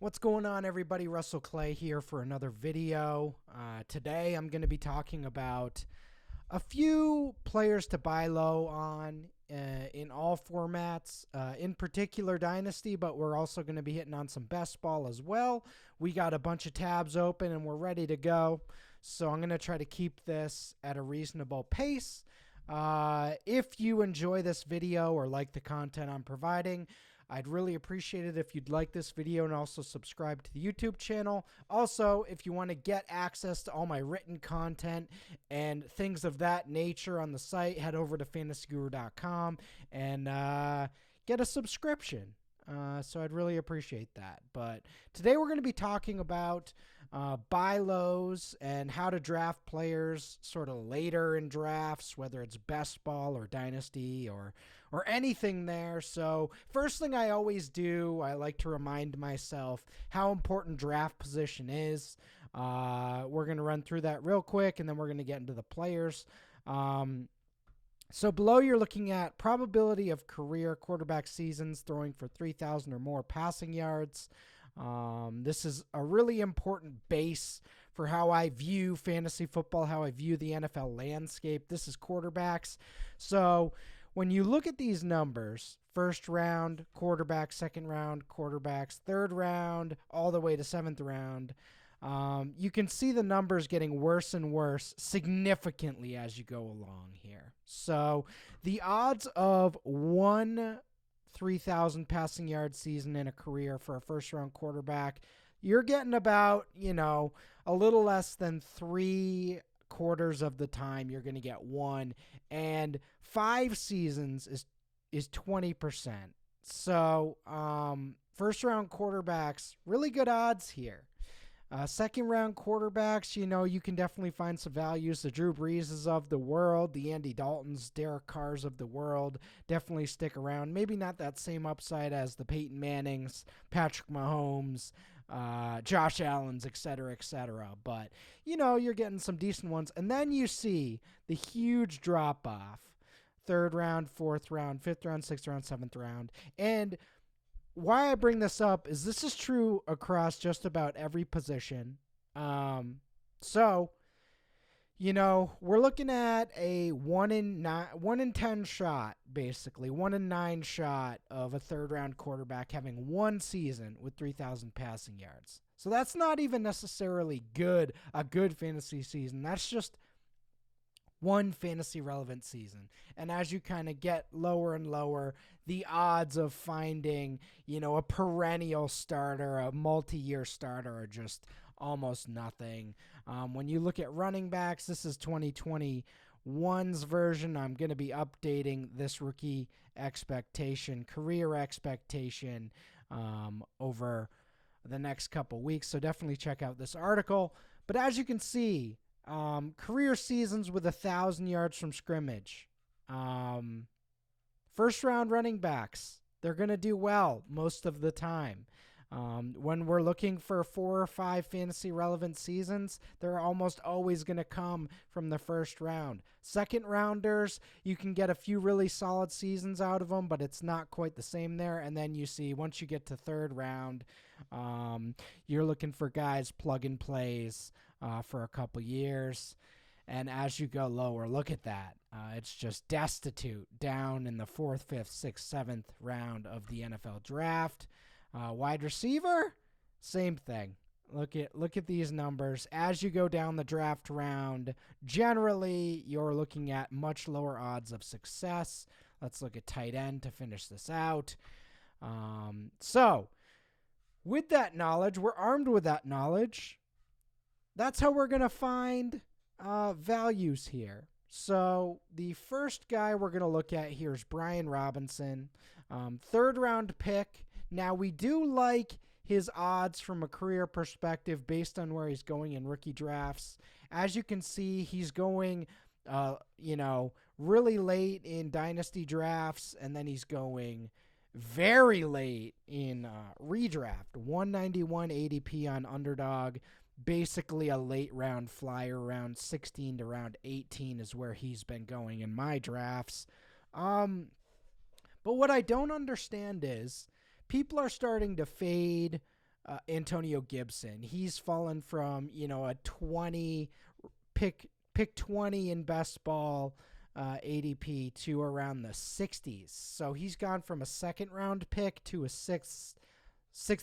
What's going on, everybody? Russell Clay here for another video. Today I'm going to be talking about a few players to buy low on in all formats, in particular Dynasty, but we're also going to be hitting on some best ball as well. We got a bunch of tabs open and we're ready to go. So I'm going to try to keep this at a reasonable pace. If you enjoy this video or like the content I'm providing, I'd really appreciate it if you'd like this video and also subscribe to the YouTube channel. Also, if you want to get access to all my written content and things of that nature on the site, head over to fantasyguru.com and get a subscription. So I'd really appreciate that. But today we're going to be talking about buy lows and how to draft players sort of later in drafts, whether it's best ball or dynasty or anything there. So first thing I always do, I like to remind myself how important draft position is. We're going to run through that real quick, and then we're going to get into the players. So below you're looking at probability of career quarterback seasons throwing for 3,000 or more passing yards. This is a really important base for how I view fantasy football, how I view the NFL landscape. This is quarterbacks. So when you look at these numbers, first round quarterbacks, second round quarterbacks, third round, all the way to seventh round, you can see the numbers getting worse and worse significantly as you go along here. So the odds of one 3,000 passing yard season in a career for a first round quarterback, you're getting about, a little less than 3/4 of the time you're going to get one, and 5 seasons is 20%. So first round quarterbacks, really good odds here. Second round quarterbacks, you can definitely find some values. The Drew Breeses of the world, the Andy Daltons, Derek Carrs of the world definitely stick around. Maybe not that same upside as the Peyton Mannings, Patrick Mahomes, Josh Allen's, et cetera, but you're getting some decent ones. And then you see the huge drop off. Third round, fourth round, fifth round, sixth round, seventh round. And why I bring this up is this is true across just about every position. So, we're looking at a 1 in 10 shot, basically 1 in 9 shot of a third round quarterback having one season with 3,000 passing yards. So that's not even necessarily a good fantasy season. That's just one fantasy relevant season. And as you kind of get lower and lower, the odds of finding, a perennial starter, a multi-year starter are just almost nothing. When you look at running backs, this is 2021's version. I'm going to be updating this rookie expectation, career expectation over the next couple weeks. So definitely check out this article. But as you can see, career seasons with 1,000 yards from scrimmage. First round running backs, they're going to do well most of the time. When we're looking for 4 or 5 fantasy relevant seasons, they're almost always going to come from the first round. Second rounders, you can get a few really solid seasons out of them, but it's not quite the same there. And then you see once you get to third round, you're looking for guys plug and plays for a couple years. And as you go lower, look at that. It's just destitute down in the 4th, 5th, 6th, 7th round of the NFL draft. Wide receiver, same thing. Look at these numbers. As you go down the draft round, generally you're looking at much lower odds of success. Let's look at tight end to finish this out. So with that knowledge, we're armed with that knowledge. That's how we're going to find values here. So the first guy we're going to look at here is Brian Robinson, 3rd round pick. Now we do like his odds from a career perspective based on where he's going in rookie drafts. As you can see, he's going, really late in dynasty drafts, and then he's going very late in redraft. 191 ADP on Underdog. Basically a late round flyer, round 16 to round 18 is where he's been going in my drafts. But what I don't understand is people are starting to fade Antonio Gibson. He's fallen from, a 20 pick 20 in best ball ADP to around the 60s. So he's gone from a second round pick to a sixth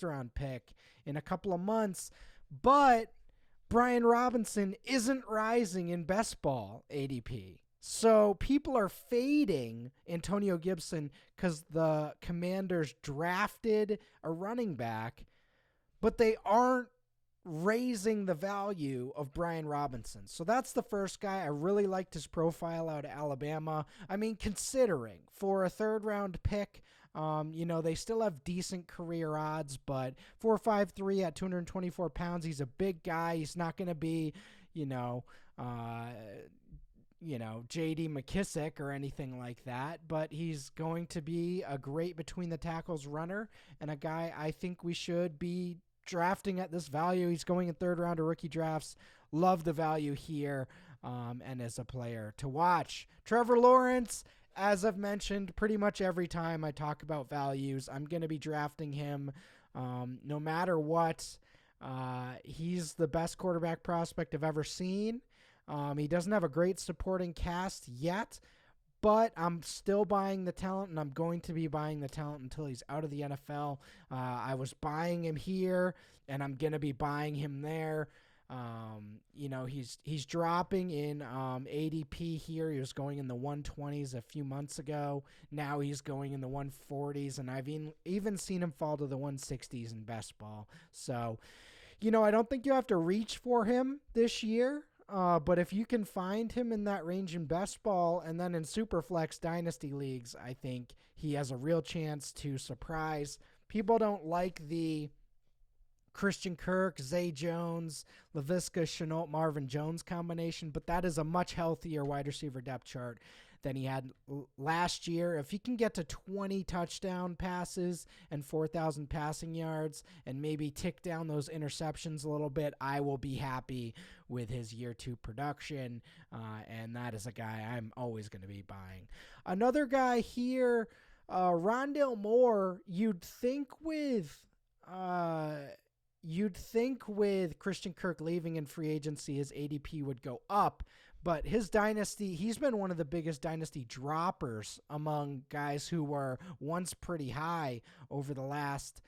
round pick in a couple of months. But Brian Robinson isn't rising in best ball ADP. So people are fading Antonio Gibson because the Commanders drafted a running back, but they aren't raising the value of Brian Robinson. So that's the first guy. I really liked his profile out of Alabama. I mean, considering for a third-round pick, they still have decent career odds, but 4.53 at 224 pounds. He's a big guy. He's not going to be, J.D. McKissick or anything like that, but he's going to be a great between the tackles runner and a guy I think we should be drafting at this value. He's going in third round of rookie drafts. Love the value here, and as a player to watch. Trevor Lawrence, as I've mentioned, pretty much every time I talk about values, I'm going to be drafting him no matter what. He's the best quarterback prospect I've ever seen. He doesn't have a great supporting cast yet, but I'm still buying the talent, and I'm going to be buying the talent until he's out of the NFL. I was buying him here, and I'm going to be buying him there. He's dropping in ADP here. He was going in the 120s a few months ago. Now he's going in the 140s, and I've even seen him fall to the 160s in best ball. So, I don't think you have to reach for him this year. But if you can find him in that range in best ball and then in Superflex Dynasty Leagues, I think he has a real chance to surprise. People don't like the Christian Kirk, Zay Jones, Laviska Shenault, Marvin Jones combination, but that is a much healthier wide receiver depth chart than he had last year. If he can get to 20 touchdown passes and 4,000 passing yards and maybe tick down those interceptions a little bit, I will be happy with his year 2 production, and that is a guy I'm always going to be buying. Another guy here, Rondale Moore, you'd think with Christian Kirk leaving in free agency, his ADP would go up. But his dynasty, he's been one of the biggest dynasty droppers among guys who were once pretty high over the last,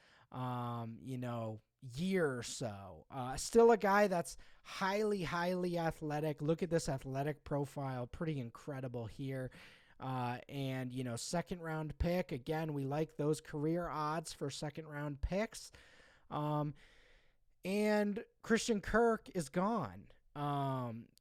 year or so. Still a guy that's highly, highly athletic. Look at this athletic profile. Pretty incredible here. And second round pick. Again, we like those career odds for second round picks. And Christian Kirk is gone.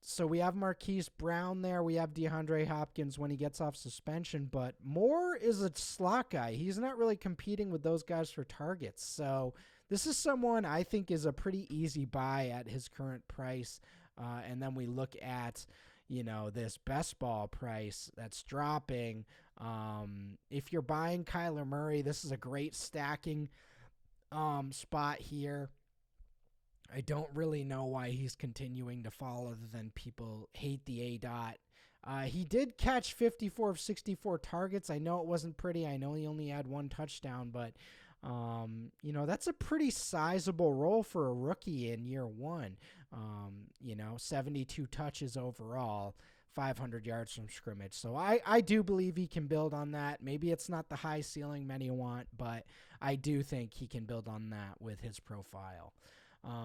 So we have Marquise Brown there. We have DeAndre Hopkins when he gets off suspension, but Moore is a slot guy. He's not really competing with those guys for targets. So this is someone I think is a pretty easy buy at his current price. And then we look at, this best ball price that's dropping. If you're buying Kyler Murray, this is a great stacking spot here. I don't really know why he's continuing to fall other than people hate the A-dot. He did catch 54 of 64 targets. I know it wasn't pretty. I know he only had 1 touchdown, but, that's a pretty sizable role for a rookie in year 1. 72 touches overall, 500 yards from scrimmage. So I do believe he can build on that. Maybe it's not the high ceiling many want, but I do think he can build on that with his profile.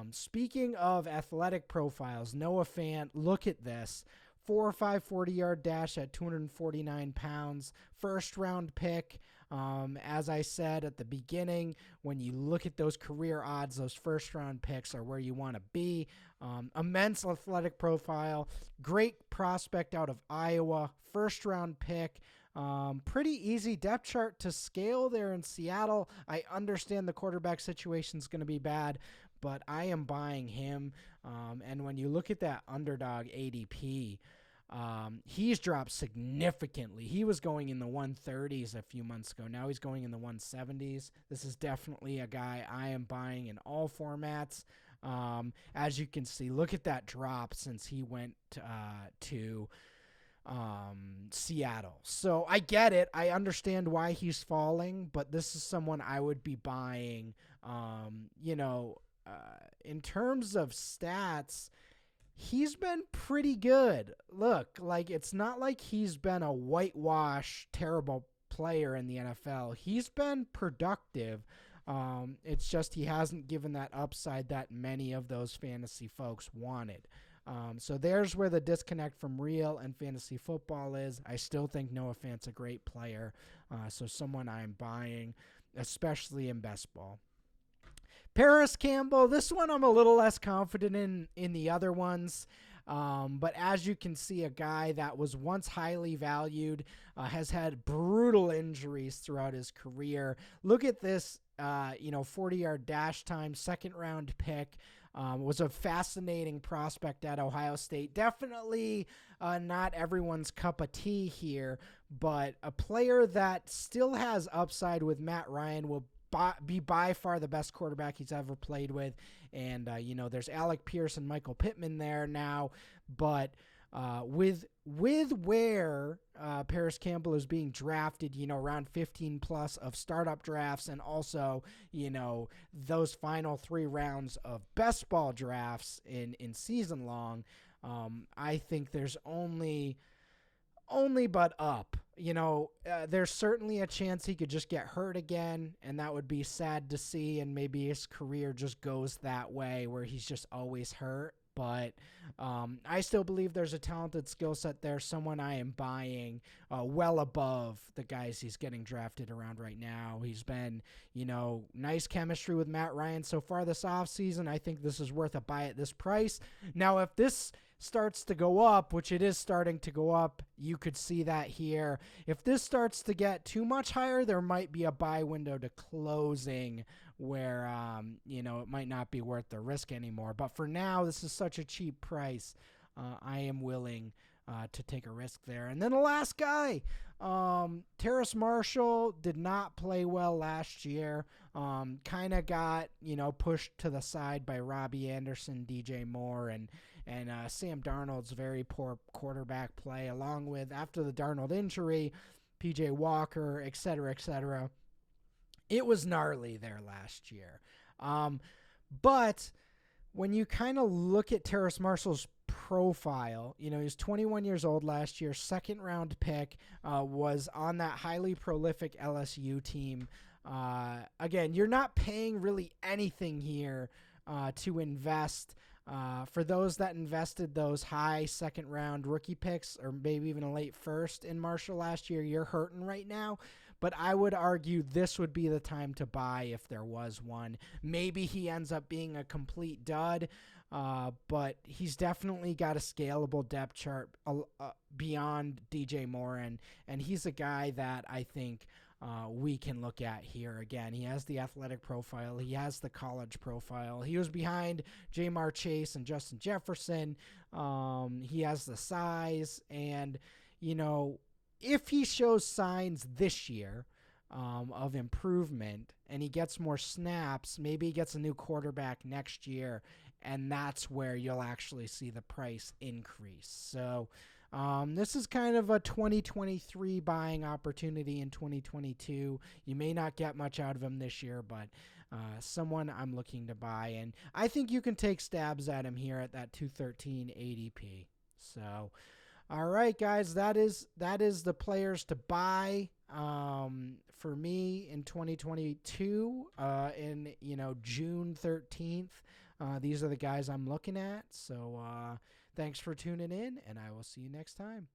Speaking of athletic profiles, Noah Fant, look at this. 4.5 40-yard dash at 249 pounds. First round pick. As I said at the beginning, when you look at those career odds, those first round picks are where you want to be. Immense athletic profile. Great prospect out of Iowa. First round pick. Pretty easy depth chart to scale there in Seattle. I understand the quarterback situation is going to be bad, but I am buying him. And when you look at that underdog ADP, he's dropped significantly. He was going in the 130s a few months ago. Now he's going in the 170s. This is definitely a guy I am buying in all formats. As you can see, look at that drop since he went to Seattle. So I get it. I understand why he's falling, but this is someone I would be buying. In terms of stats, he's been pretty good. Look, like it's not like he's been a whitewash, terrible player in the NFL. He's been productive. It's just he hasn't given that upside that many of those fantasy folks wanted. So there's where the disconnect from real and fantasy football is. I still think Noah Fant's a great player, so someone I'm buying, especially in best ball. Parris Campbell, this one I'm a little less confident in the other ones. But as you can see, a guy that was once highly valued has had brutal injuries throughout his career. Look at this, 40-yard dash time, second-round pick. Was a fascinating prospect at Ohio State. Definitely not everyone's cup of tea here, but a player that still has upside with Matt Ryan will be by far the best quarterback he's ever played with. And, there's Alec Pierce and Michael Pittman there now. But with where Parris Campbell is being drafted, around 15 plus of startup drafts, and also, those final 3 rounds of best ball drafts in season long, I think there's only but up. There's certainly a chance he could just get hurt again, and that would be sad to see, and maybe his career just goes that way where he's just always hurt. But I still believe there's a talented skill set there, someone I am buying well above the guys he's getting drafted around right now. He's been, nice chemistry with Matt Ryan so far this offseason. I think this is worth a buy at this price. Now, if this starts to go up, which it is starting to go up, you could see that here. If this starts to get too much higher, there might be a buy window to closing where, it might not be worth the risk anymore. But for now, this is such a cheap price. I am willing to take a risk there. And then the last guy, Terrace Marshall, did not play well last year. Kind of got, pushed to the side by Robbie Anderson, DJ Moore, and Sam Darnold's very poor quarterback play, along with, after the Darnold injury, PJ Walker, et cetera, et cetera. It was gnarly there last year. But when you kind of look at Terrace Marshall's profile, he's 21 years old last year, second-round pick, was on that highly prolific LSU team. Again, you're not paying really anything here to invest. For those that invested those high second-round rookie picks, or maybe even a late first in Marshall last year, you're hurting right now. But I would argue this would be the time to buy if there was one. Maybe he ends up being a complete dud, but he's definitely got a scalable depth chart beyond DJ Moore, and he's a guy that I think we can look at here. Again, he has the athletic profile. He has the college profile. He was behind Jamar Chase and Justin Jefferson. He has the size, and, if he shows signs this year of improvement and he gets more snaps, maybe he gets a new quarterback next year, and that's where you'll actually see the price increase. So this is kind of a 2023 buying opportunity in 2022. You may not get much out of him this year, but someone I'm looking to buy, and I think you can take stabs at him here at that 213 ADP. So, all right, guys, that is the players to buy for me in 2022 in June 13th. These are the guys I'm looking at. So thanks for tuning in, and I will see you next time.